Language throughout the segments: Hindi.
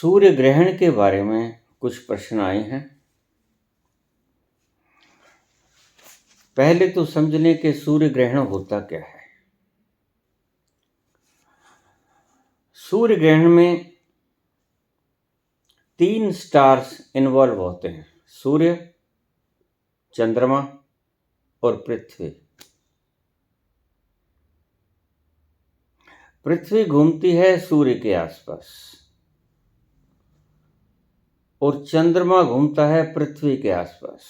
सूर्य ग्रहण के बारे में कुछ प्रश्न आए हैं। पहले तो समझ लें कि सूर्य ग्रहण होता क्या है। सूर्य ग्रहण में 3 स्टार्स इन्वॉल्व होते हैं, सूर्य, चंद्रमा और पृथ्वी। पृथ्वी घूमती है सूर्य के आसपास और चंद्रमा घूमता है पृथ्वी के आसपास।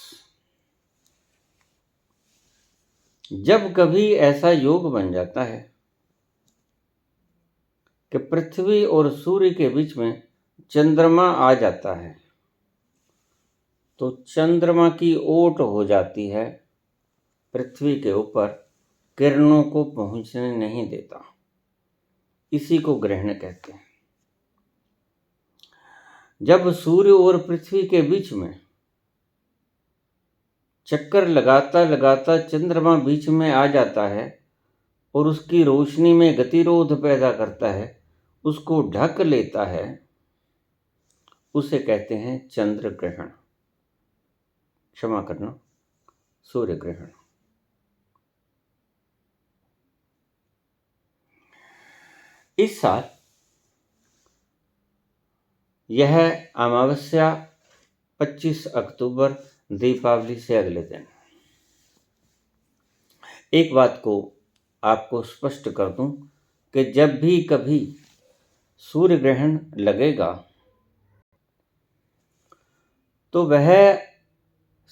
जब कभी ऐसा योग बन जाता है कि पृथ्वी और सूर्य के बीच में चंद्रमा आ जाता है, तो चंद्रमा की ओट हो जाती है, पृथ्वी के ऊपर किरणों को पहुंचने नहीं देता। इसी को ग्रहण कहते हैं। जब सूर्य और पृथ्वी के बीच में चक्कर लगाता लगाता चंद्रमा बीच में आ जाता है और उसकी रोशनी में गतिरोध पैदा करता है, उसको ढक लेता है, उसे कहते हैं चंद्र ग्रहण। क्षमा करना, सूर्य ग्रहण। इस साल यह अमावस्या 25 अक्टूबर दीपावली से अगले दिन। एक बात को आपको स्पष्ट कर दूं कि जब भी कभी सूर्य ग्रहण लगेगा तो वह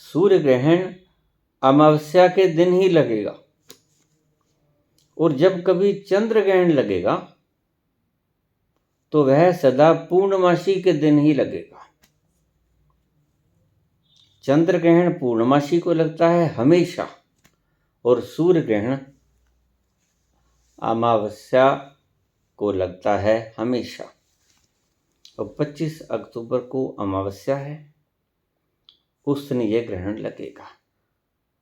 सूर्य ग्रहण अमावस्या के दिन ही लगेगा, और जब कभी चंद्र ग्रहण लगेगा तो वह सदा पूर्णमासी के दिन ही लगेगा। चंद्र ग्रहण पूर्णमासी को लगता है हमेशा, और सूर्य ग्रहण अमावस्या को लगता है हमेशा। और 25 अक्टूबर को अमावस्या है, उस दिन यह ग्रहण लगेगा।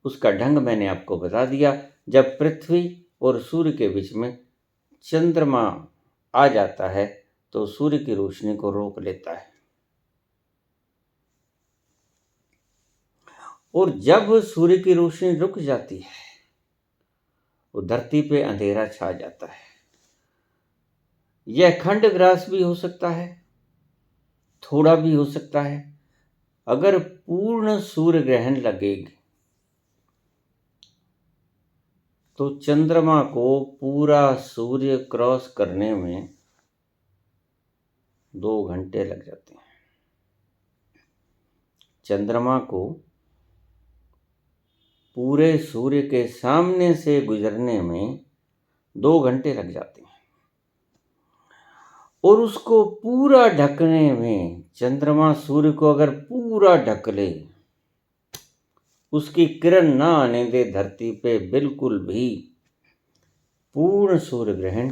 उसका ढंग मैंने आपको बता दिया। जब पृथ्वी और सूर्य के बीच में चंद्रमा आ जाता है तो सूर्य की रोशनी को रोक लेता है, और जब सूर्य की रोशनी रुक जाती है वो धरती पे अंधेरा छा जाता है। यह खंडग्रास भी हो सकता है, थोड़ा भी हो सकता है। अगर पूर्ण सूर्य ग्रहण लगेगी तो चंद्रमा को पूरा सूर्य क्रॉस करने में 2 घंटे लग जाते हैं। चंद्रमा को पूरे सूर्य के सामने से गुजरने में 2 घंटे लग जाते हैं, और उसको पूरा ढकने में, चंद्रमा सूर्य को अगर पूरा ढक ले, उसकी किरण ना आने दे धरती पे बिल्कुल भी, पूर्ण सूर्य ग्रहण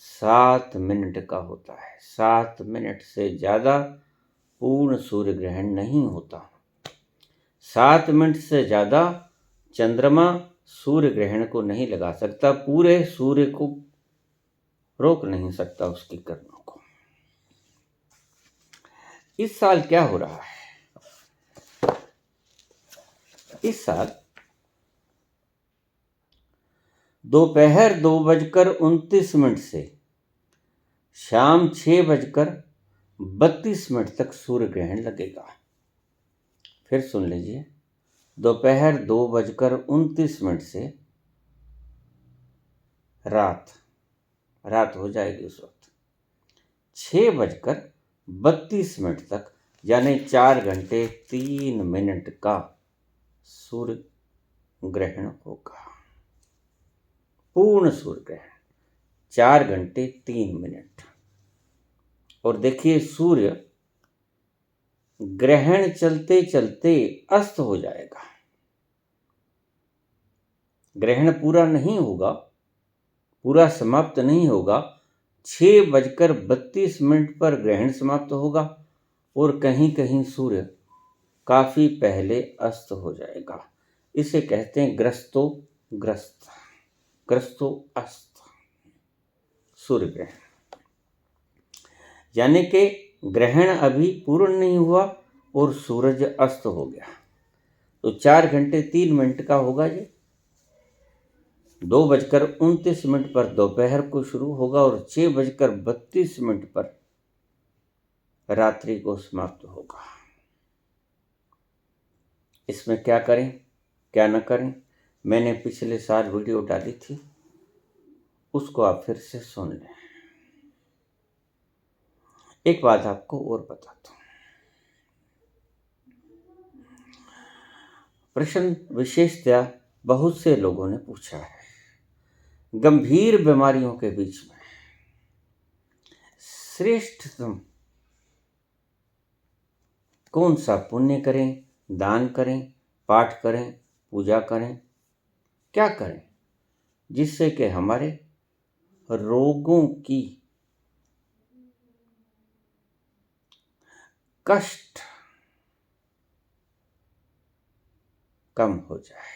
7 मिनट का होता है। 7 मिनट से ज़्यादा पूर्ण सूर्य ग्रहण नहीं होता। 7 मिनट से ज़्यादा चंद्रमा सूर्य ग्रहण को नहीं लगा सकता, पूरे सूर्य को रोक नहीं सकता उसकी किरणों को। इस साल क्या हो रहा है? इस साल दोपहर 2:29 से शाम 6:32 तक सूर्य ग्रहण लगेगा। फिर सुन लीजिए, दोपहर 2:29 से रात हो जाएगी उस वक्त 6:32 तक, यानी 4 घंटे 3 मिनट का सूर्य ग्रहण होगा। पूर्ण सूर्य ग्रहण 4 घंटे 3 मिनट। और देखिए, सूर्य ग्रहण चलते चलते अस्त हो जाएगा। ग्रहण पूरा नहीं होगा, पूरा समाप्त नहीं होगा। 6:32 पर ग्रहण समाप्त होगा, और कहीं कहीं सूर्य काफी पहले अस्त हो जाएगा। इसे कहते हैं ग्रस्तो अस्त सूर्य ग्रहण। यानी कि ग्रहण अभी पूर्ण नहीं हुआ और सूरज अस्त हो गया। तो 4 घंटे 3 मिनट का होगा ये। 2:29 पर दोपहर को शुरू होगा और 6:32 पर रात्रि को समाप्त होगा। इसमें क्या करें क्या न करें, मैंने पिछले साल वीडियो डाली थी, उसको आप फिर से सुन लें। एक बात आपको और बताता हूं। प्रश्न विशेषतया बहुत से लोगों ने पूछा है, गंभीर बीमारियों के बीच में श्रेष्ठतम कौन सा पुण्य करें, दान करें, पाठ करें, पूजा करें, क्या करें जिससे कि हमारे रोगों की कष्ट कम हो जाए।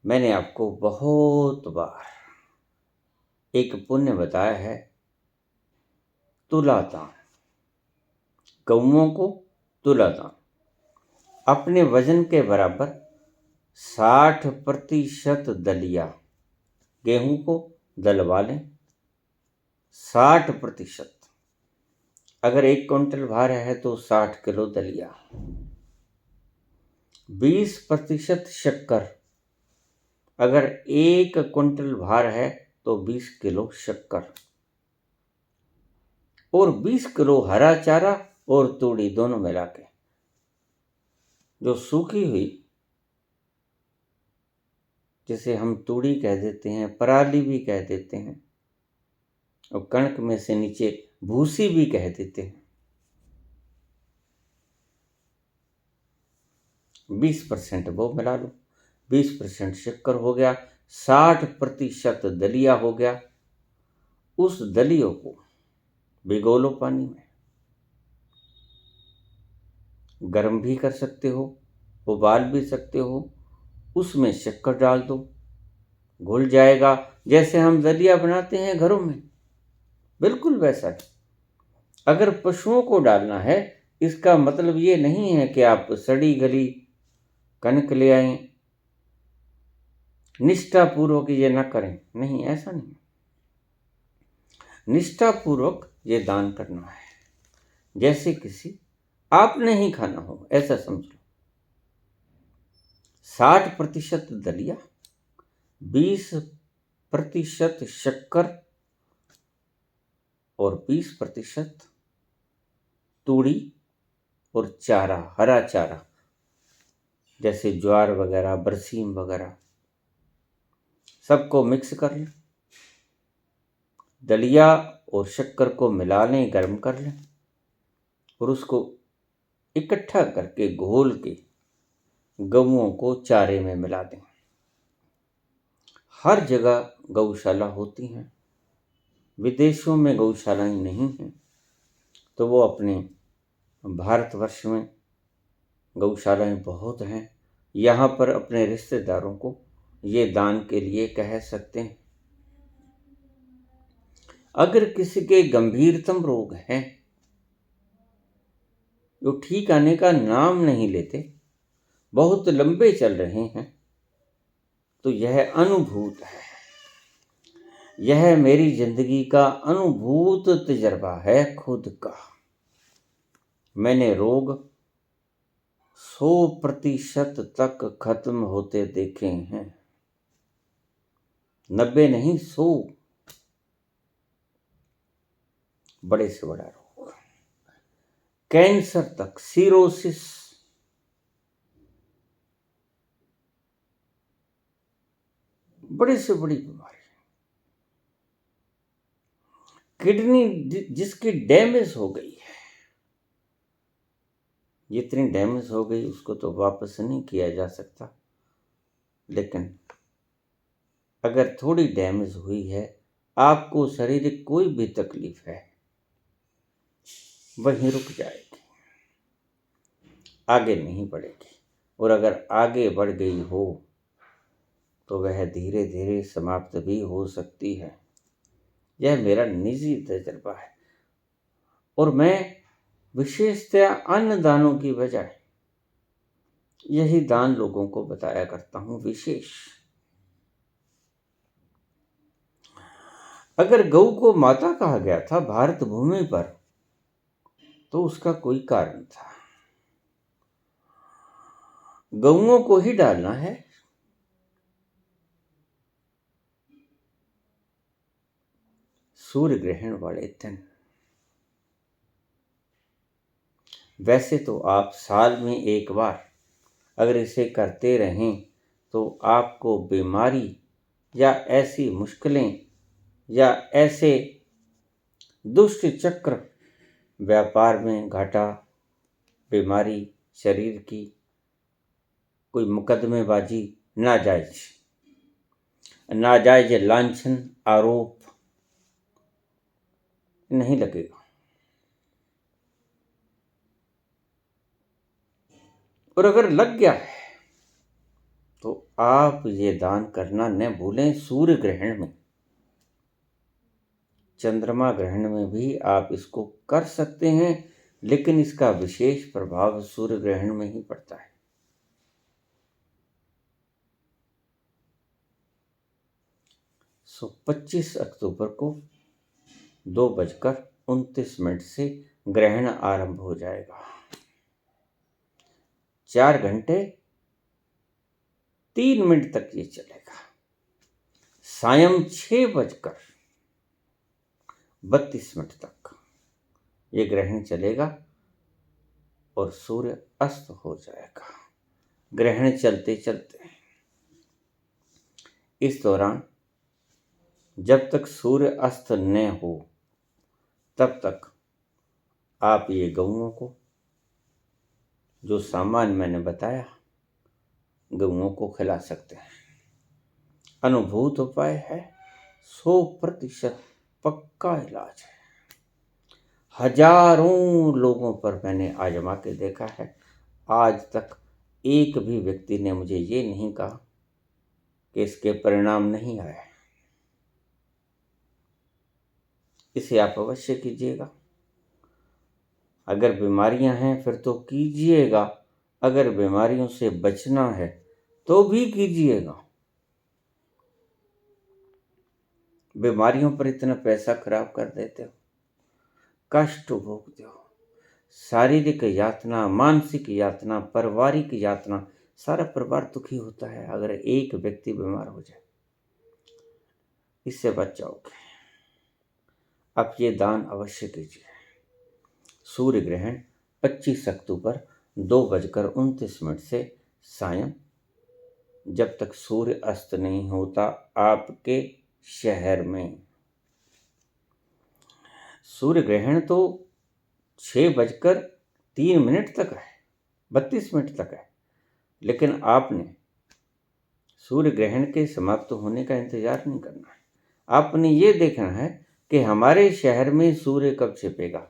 मैंने आपको बहुत बार एक पुण्य बताया है, तुलादान। गौओं को तुलादान अपने वजन के बराबर 60% दलिया, गेहूं को दलवा लें 60%। अगर 1 क्विंटल भार है तो 60 किलो दलिया। 20% शक्कर, अगर 1 क्विंटल भार है तो 20 किलो शक्कर, और 20 किलो हरा चारा और तूड़ी दोनों मिला के, जो सूखी हुई, जिसे हम तूड़ी कह देते हैं, पराली भी कह देते हैं, और कणक में से नीचे भूसी भी कह देते हैं, 20% वो मिला लो, 20% शक्कर हो गया, 60% दलिया हो गया। उस दलियों को भिगो लो पानी में, गर्म भी कर सकते हो, उबाल भी सकते हो, उसमें शक्कर डाल दो, घुल जाएगा। जैसे हम दलिया बनाते हैं घरों में, बिल्कुल वैसा ही। अगर पशुओं को डालना है, इसका मतलब ये नहीं है कि आप सड़ी गली कनक ले आए, निष्ठापूर्वक ये ना करें, नहीं, ऐसा नहीं। निष्ठापूर्वक ये दान करना है, जैसे किसी आपने ही खाना हो, ऐसा समझ लो। 60% दलिया, 20% शक्कर और 20% तूड़ी और चारा, हरा चारा, जैसे ज्वार वगैरह, बरसीम वगैरह, सबको मिक्स कर लें। दलिया और शक्कर को मिला लें, गर्म कर लें, और उसको इकट्ठा करके घोल के गऊओं को चारे में मिला दें। हर जगह गौशाला होती हैं, विदेशों में गौशालाएं नहीं हैं, तो वो अपने भारतवर्ष में गौशालाएं बहुत हैं। यहाँ पर अपने रिश्तेदारों को ये दान के लिए कह सकते हैं। अगर किसी के गंभीरतम रोग हैं, जो ठीक आने का नाम नहीं लेते, बहुत लंबे चल रहे हैं, तो यह अनुभूत है, यह मेरी जिंदगी का अनुभूत तजर्बा है खुद का। मैंने रोग 100% तक खत्म होते देखे हैं, 90 नहीं, 100। बड़े से बड़ा रोग, कैंसर तक, सीरोसिस, बड़े से बड़ी बीमारी, किडनी जिसकी डैमेज हो गई है, जितनी डैमेज हो गई उसको तो वापस नहीं किया जा सकता, लेकिन अगर थोड़ी डैमेज हुई है, आपको शारीरिक कोई भी तकलीफ है, वहीं रुक जाएगी, आगे नहीं बढ़ेगी। और अगर आगे बढ़ गई हो तो वह धीरे धीरे समाप्त भी हो सकती है। यह मेरा निजी तजर्बा है और मैं विशेषतया अन्य दानों की बजाय यही दान लोगों को बताया करता हूं विशेष। अगर गऊ को माता कहा गया था भारत भूमि पर तो उसका कोई कारण था। गऊओं को ही डालना है। सूर्य ग्रहण वाले दिन वैसे तो आप साल में एक बार अगर इसे करते रहें तो आपको बीमारी या ऐसी मुश्किलें या ऐसे दुष्ट चक्र, व्यापार में घाटा, बीमारी, शरीर की कोई मुकदमेबाजी, नाजायज लांछन, आरोप नहीं लगेगा। और अगर लग गया है तो आप ये दान करना न भूलें। सूर्य ग्रहण में, चंद्रमा ग्रहण में भी आप इसको कर सकते हैं, लेकिन इसका विशेष प्रभाव सूर्य ग्रहण में ही पड़ता है। सो 25 अक्टूबर को 2:29 से ग्रहण आरंभ हो जाएगा। 4 घंटे 3 मिनट तक ये चलेगा। सायं 6:32 तक ये ग्रहण चलेगा और सूर्य अस्त हो जाएगा। ग्रहण चलते चलते इस दौरान जब तक सूर्य अस्त न हो तब तक आप ये गऊओं को, जो सामान मैंने बताया, गऊओं को खिला सकते हैं। अनुभूत उपाय है, 100% पक्का इलाज है। हजारों लोगों पर मैंने आजमा के देखा है। आज तक एक भी व्यक्ति ने मुझे ये नहीं कहा कि इसके परिणाम नहीं आए। इसे आप अवश्य कीजिएगा। अगर बीमारियां हैं फिर तो कीजिएगा, अगर बीमारियों से बचना है तो भी कीजिएगा। बीमारियों पर इतना पैसा खराब कर देते हो, कष्ट भोगते हो, शारीरिक यातना, मानसिक यातना, पारिवारिक यातना, सारा परिवार दुखी होता है अगर एक व्यक्ति बीमार हो जाए। इससे बच जाओगे। आप ये दान अवश्य कीजिए। सूर्य ग्रहण 25 अक्टूबर 2:29 से सायं, जब तक सूर्य अस्त नहीं होता आपके शहर में। सूर्य ग्रहण तो 6:03 तक है, 32 तक है, लेकिन आपने सूर्य ग्रहण के समाप्त होने का इंतजार नहीं करना है। आपने ये देखना है कि हमारे शहर में सूर्य कब छिपेगा।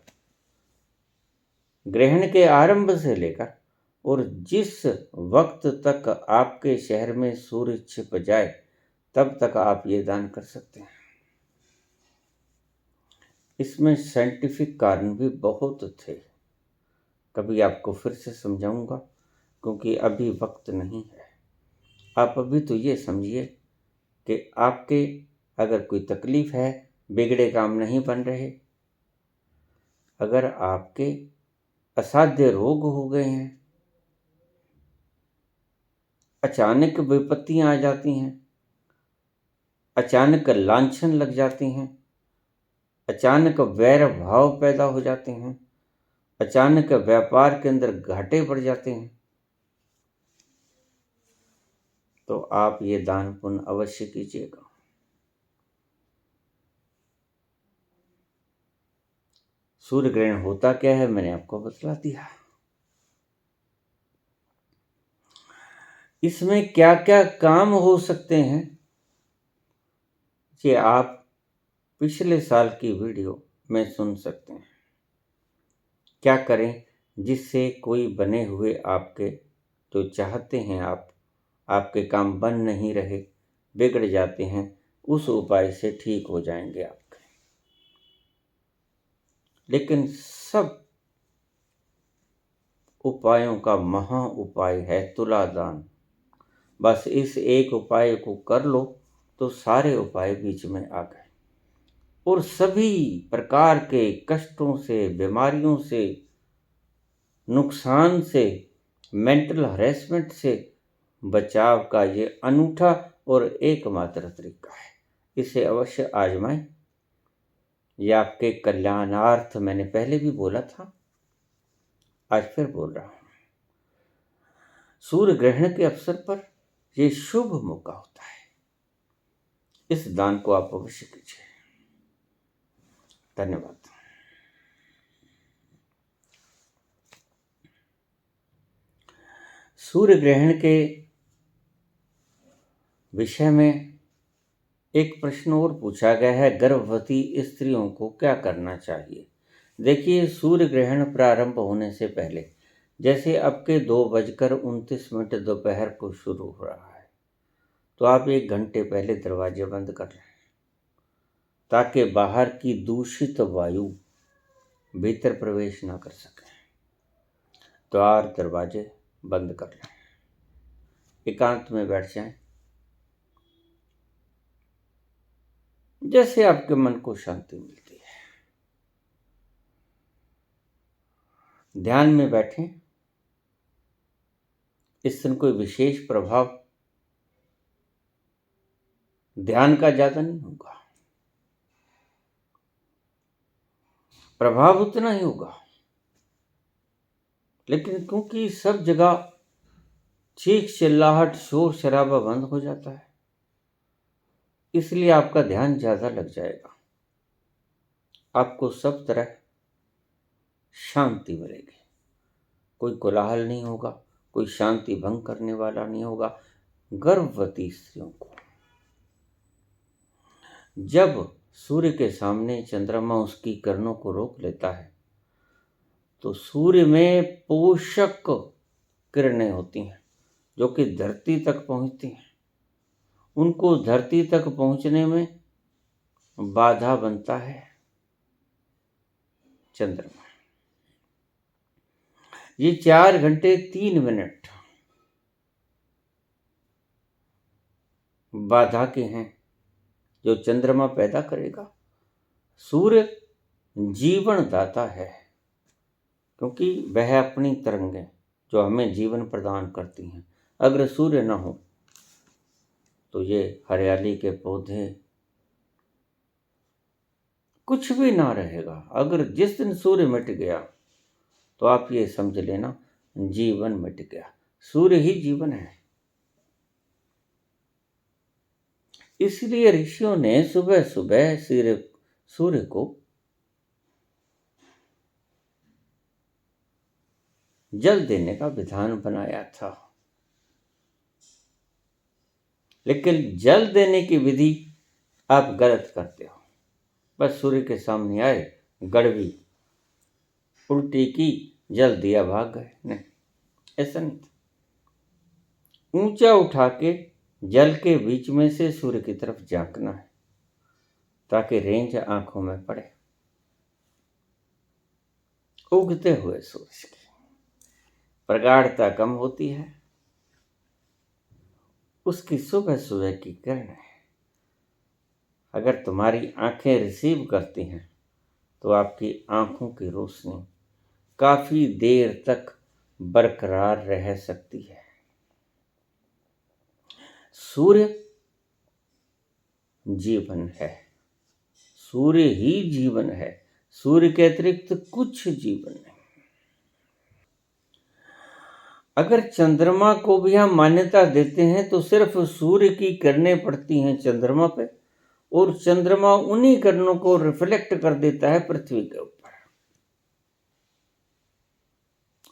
ग्रहण के आरंभ से लेकर और जिस वक्त तक आपके शहर में सूर्य छिप जाए तब तक आप ये दान कर सकते हैं। इसमें साइंटिफिक कारण भी बहुत थे, कभी आपको फिर से समझाऊंगा क्योंकि अभी वक्त नहीं है। आप अभी तो ये समझिए कि आपके अगर कोई तकलीफ है, बिगड़े काम नहीं बन रहे, अगर आपके असाध्य रोग हो गए हैं, अचानक विपत्तियां आ जाती हैं, अचानक लांछन लग जाती हैं, अचानक वैर भाव पैदा हो जाते हैं, अचानक व्यापार के अंदर घाटे पड़ जाते हैं, तो आप ये दान पुण्य अवश्य कीजिएगा। सूर्य ग्रहण होता क्या है मैंने आपको बतला दिया। इसमें क्या क्या काम हो सकते हैं ये आप पिछले साल की वीडियो में सुन सकते हैं। क्या करें जिससे कोई बने हुए आपके जो चाहते हैं आपके काम बन नहीं रहे, बिगड़ जाते हैं, उस उपाय से ठीक हो जाएंगे आपके। लेकिन सब उपायों का महा उपाय है तुलादान। बस इस एक उपाय को कर लो तो सारे उपाय बीच में आ गए और सभी प्रकार के कष्टों से, बीमारियों से, नुकसान से, मेंटल हरेसमेंट से बचाव का ये अनूठा और एकमात्र तरीका है। इसे अवश्य आजमाएं। ये आपके कल्याणार्थ मैंने पहले भी बोला था, आज फिर बोल रहा हूं। सूर्य ग्रहण के अवसर पर यह शुभ मौका होता है। इस दान को आप अवश्य कीजिए। धन्यवाद। सूर्य ग्रहण के विषय में एक प्रश्न और पूछा गया है, गर्भवती स्त्रियों को क्या करना चाहिए। देखिए, सूर्य ग्रहण प्रारंभ होने से पहले, जैसे अब के 2:29 दोपहर को शुरू हो रहा है, तो आप 1 घंटे पहले दरवाजे बंद कर लें ताकि बाहर की दूषित वायु भीतर प्रवेश ना कर सके। द्वार दरवाजे बंद कर लें, एकांत में बैठ जाएं, जैसे आपके मन को शांति मिलती है। ध्यान में बैठें। इस दिन कोई विशेष प्रभाव ध्यान का ज्यादा नहीं होगा, प्रभाव उतना ही होगा, लेकिन क्योंकि सब जगह चीख चिल्लाहट, शोर शराबा बंद हो जाता है, इसलिए आपका ध्यान ज्यादा लग जाएगा। आपको सब तरह शांति मिलेगी। कोई कोलाहल नहीं होगा, कोई शांति भंग करने वाला नहीं होगा। गर्भवती स्त्रियों को जब सूर्य के सामने चंद्रमा उसकी किरणों को रोक लेता है तो सूर्य में पोषक किरणें होती हैं जो कि धरती तक पहुंचती हैं। उनको धरती तक पहुंचने में बाधा बनता है चंद्रमा। ये 4 घंटे 3 मिनट बाधा के हैं जो चंद्रमा पैदा करेगा। सूर्य जीवन दाता है, क्योंकि वह अपनी तरंगें जो हमें जीवन प्रदान करती हैं। अगर सूर्य न हो तो ये हरियाली के पौधे, कुछ भी ना रहेगा। अगर जिस दिन सूर्य मिट गया तो आप ये समझ लेना जीवन मिट गया। सूर्य ही जीवन है। इसलिए ऋषियों ने सुबह सुबह सूर्य को जल देने का विधान बनाया था। लेकिन जल देने की विधि आप गलत करते हो। बस सूर्य के सामने आए, गड़वी उल्टी की, जल दिया, भाग गए। नहीं, ऐसा नहीं। ऊंचा उठा के जल के बीच में से सूर्य की तरफ झांकना है ताकि रेंज आंखों में पड़े। उगते हुए सूरज की प्रगाढ़ता कम होती है, उसकी सुबह सुबह की किरण है। अगर तुम्हारी आंखें रिसीव करती हैं तो आपकी आंखों की रोशनी काफी देर तक बरकरार रह सकती है। सूर्य जीवन है, सूर्य ही जीवन है। सूर्य के अतिरिक्त कुछ जीवन नहीं। अगर चंद्रमा को भी हम मान्यता देते हैं तो सिर्फ सूर्य की किरणें पड़ती हैं चंद्रमा पे, और चंद्रमा उन्हीं किरणों को रिफ्लेक्ट कर देता है पृथ्वी के ऊपर,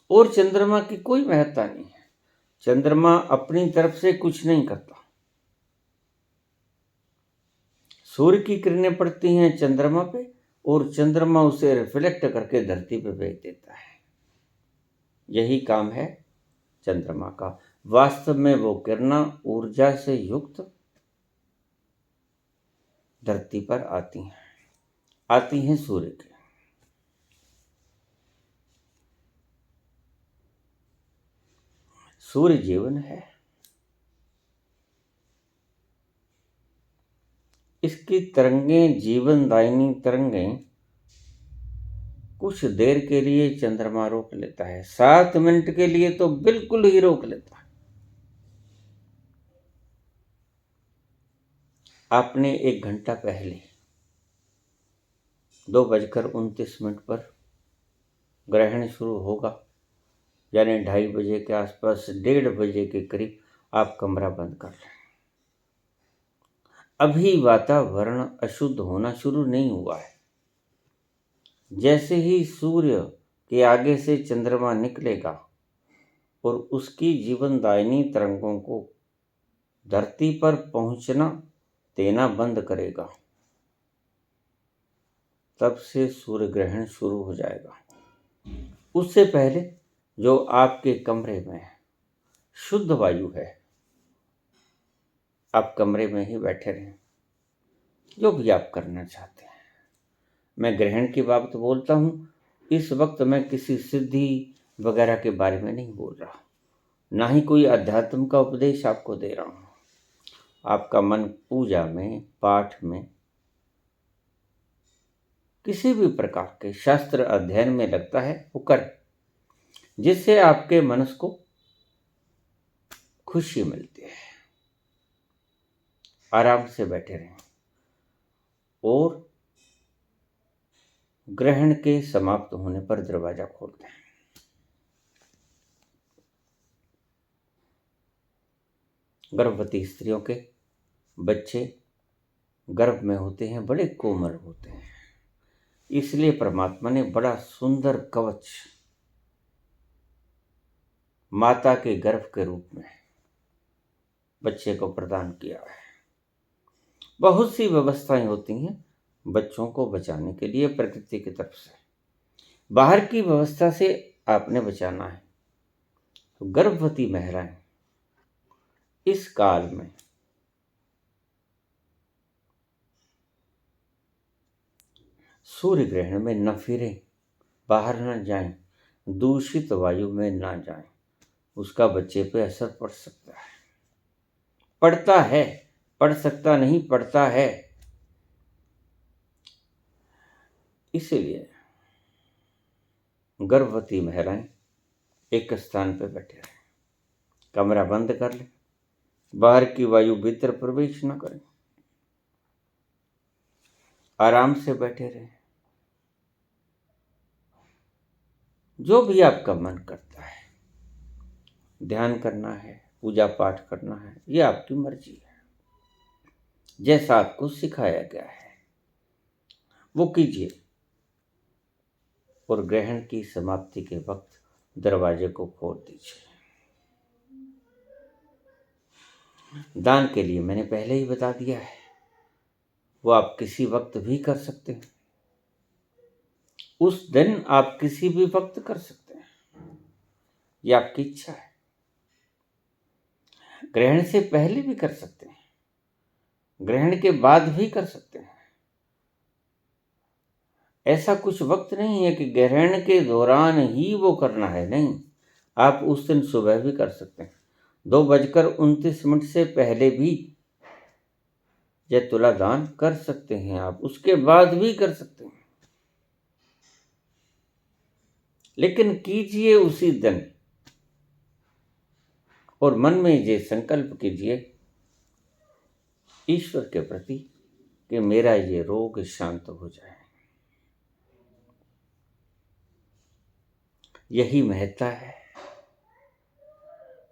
और चंद्रमा की कोई महत्ता नहीं है। चंद्रमा अपनी तरफ से कुछ नहीं करता। सूर्य की किरणें पड़ती हैं चंद्रमा पे और चंद्रमा उसे रिफ्लेक्ट करके धरती पे भेज देता है। यही काम है चंद्रमा का। वास्तव में वो किरणें ऊर्जा से युक्त धरती पर आती हैं सूर्य के। सूर्य जीवन है। इसकी तरंगें, जीवनदायिनी तरंगें, कुछ देर के लिए चंद्रमा रोक लेता है, 7 मिनट के लिए तो बिल्कुल ही रोक लेता है। आपने 1 घंटा पहले 2:29 पर ग्रहण शुरू होगा, यानी 2:30 बजे के आसपास, 1:30 बजे के करीब आप कमरा बंद कर लें। अभी वातावरण अशुद्ध होना शुरू नहीं हुआ है। जैसे ही सूर्य के आगे से चंद्रमा निकलेगा और उसकी जीवनदायिनी तरंगों को धरती पर पहुंचना देना बंद करेगा, तब से सूर्य ग्रहण शुरू हो जाएगा। उससे पहले जो आपके कमरे में शुद्ध वायु है, आप कमरे में ही बैठे रहें, जो भी आप करना चाहते हैं। मैं ग्रहण की बात बोलता हूँ, इस वक्त मैं किसी सिद्धि वगैरह के बारे में नहीं बोल रहा, ना ही कोई अध्यात्म का उपदेश आपको दे रहा हूँ। आपका मन पूजा में, पाठ में, किसी भी प्रकार के शास्त्र अध्ययन में लगता है, वो कर, जिससे आपके मन को खुशी मिलती है। आराम से बैठे रहें और ग्रहण के समाप्त होने पर दरवाजा खोलते हैं। गर्भवती स्त्रियों के बच्चे गर्भ में होते हैं, बड़े कोमल होते हैं, इसलिए परमात्मा ने बड़ा सुंदर कवच माता के गर्भ के रूप में बच्चे को प्रदान किया है। बहुत सी व्यवस्थाएं होती हैं बच्चों को बचाने के लिए प्रकृति की तरफ से। बाहर की व्यवस्था से आपने बचाना है, तो गर्भवती महिलाएं इस काल में सूर्य ग्रहण में न फिरें, बाहर न जाएं, दूषित वायु में न जाएं, उसका बच्चे पे असर पड़ सकता है, पड़ता है, पड़ सकता नहीं, पड़ता है। इसलिए गर्भवती महिलाएं एक स्थान पर बैठे रहें, कमरा बंद कर लें, बाहर की वायु भीतर प्रवेश न करें, आराम से बैठे रहें। जो भी आपका मन करता है, ध्यान करना है, पूजा पाठ करना है, ये आपकी मर्जी है। जैसा आपको सिखाया गया है वो कीजिए और ग्रहण की समाप्ति के वक्त दरवाजे को खोल दीजिए। दान के लिए मैंने पहले ही बता दिया है, वो आप किसी वक्त भी कर सकते हैं, उस दिन आप किसी भी वक्त कर सकते हैं, ये आपकी इच्छा है। ग्रहण से पहले भी कर सकते हैं, ग्रहण के बाद भी कर सकते हैं। ऐसा कुछ वक्त नहीं है कि ग्रहण के दौरान ही वो करना है, नहीं, आप उस दिन सुबह भी कर सकते हैं, 2:29 से पहले भी यह तुला दान कर सकते हैं, आप उसके बाद भी कर सकते हैं, लेकिन कीजिए उसी दिन और मन में ये संकल्प कीजिए ईश्वर के प्रति कि मेरा ये रोग शांत हो जाए। यही महत्ता है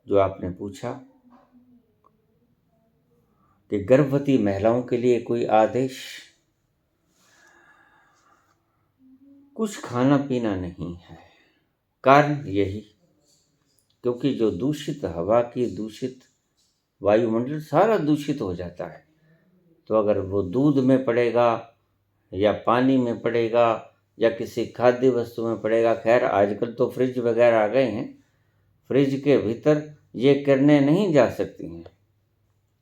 जो आपने पूछा कि गर्भवती महिलाओं के लिए कोई आदेश, कुछ खाना पीना नहीं है। कारण यही, क्योंकि जो दूषित हवा की, दूषित वायुमंडल सारा दूषित हो जाता है, तो अगर वो दूध में पड़ेगा या पानी में पड़ेगा या किसी खाद्य वस्तु में पड़ेगा, खैर आजकल तो फ्रिज वगैरह आ गए हैं, फ्रिज के भीतर ये किरणें नहीं जा सकती हैं,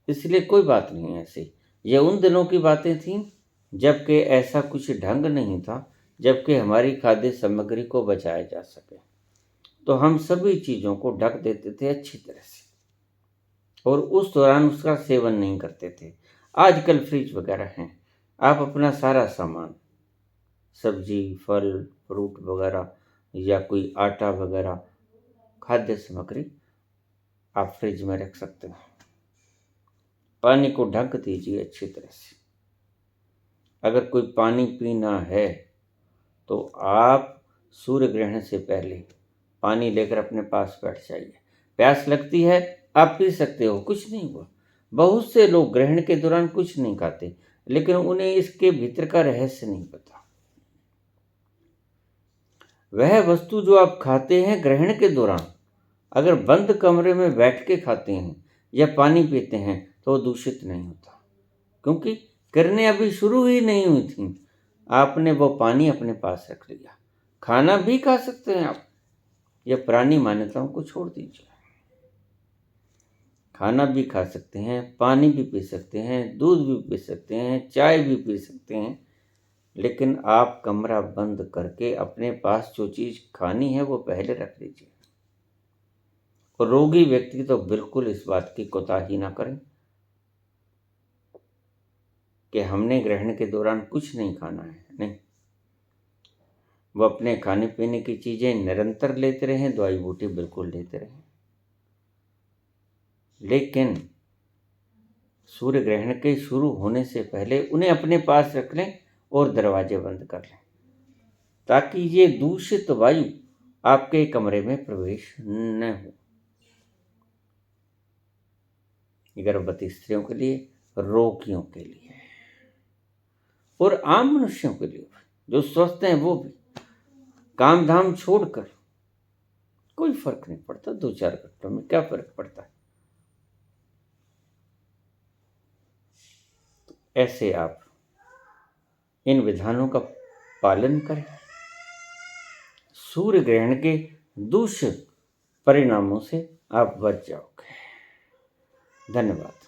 इसलिए कोई बात नहीं है ऐसी। ये उन दिनों की बातें थीं जबकि ऐसा कुछ ढंग नहीं था, जबकि हमारी खाद्य सामग्री को बचाया जा सके। तो हम सभी चीज़ों को ढक देते थे अच्छी तरह से, और उस दौरान उसका सेवन नहीं करते थे। आजकल फ्रिज वगैरह हैं, आप अपना सारा सामान, सब्जी, फल, फ्रूट वगैरह या कोई आटा वगैरह, खाद्य सामग्री आप फ्रिज में रख सकते हैं। पानी को ढक दीजिए अच्छी तरह से। अगर कोई पानी पीना है तो आप सूर्य ग्रहण से पहले पानी लेकर अपने पास बैठ जाइए। प्यास लगती है, आप पी सकते हो, कुछ नहीं हुआ। बहुत से लोग ग्रहण के दौरान कुछ नहीं खाते, लेकिन उन्हें इसके भीतर का रहस्य नहीं पता। वह वस्तु जो आप खाते हैं ग्रहण के दौरान, अगर बंद कमरे में बैठ के खाते हैं या पानी पीते हैं तो दूषित नहीं होता, क्योंकि किरणें अभी शुरू ही नहीं हुई थी। आपने वो पानी अपने पास रख लिया। खाना भी खा सकते हैं आप, या पुरानी मान्यताओं को छोड़ दीजिए। खाना भी खा सकते हैं, पानी भी पी सकते हैं, दूध भी पी सकते हैं, चाय भी पी सकते हैं, लेकिन आप कमरा बंद करके अपने पास जो चीज़ खानी है वो पहले रख लीजिए। और रोगी व्यक्ति तो बिल्कुल इस बात की कोताही ना करें कि हमने ग्रहण के दौरान कुछ नहीं खाना है। नहीं, वो अपने खाने पीने की चीज़ें निरंतर लेते रहें, दवाई बूटी बिल्कुल लेते रहें, लेकिन सूर्य ग्रहण के शुरू होने से पहले उन्हें अपने पास रख लें और दरवाजे बंद कर लें, ताकि ये दूषित वायु आपके कमरे में प्रवेश न हो। गर्भवती स्त्रियों के लिए, रोगियों के लिए और आम मनुष्यों के लिए जो स्वस्थ हैं, वो भी काम धाम छोड़कर, कोई फर्क नहीं पड़ता, 2-4 घंटों में क्या फर्क पड़ता है। तो ऐसे आप इन विधानों का पालन करें, सूर्य ग्रहण के दूषित परिणामों से आप बच जाओगे। धन्यवाद।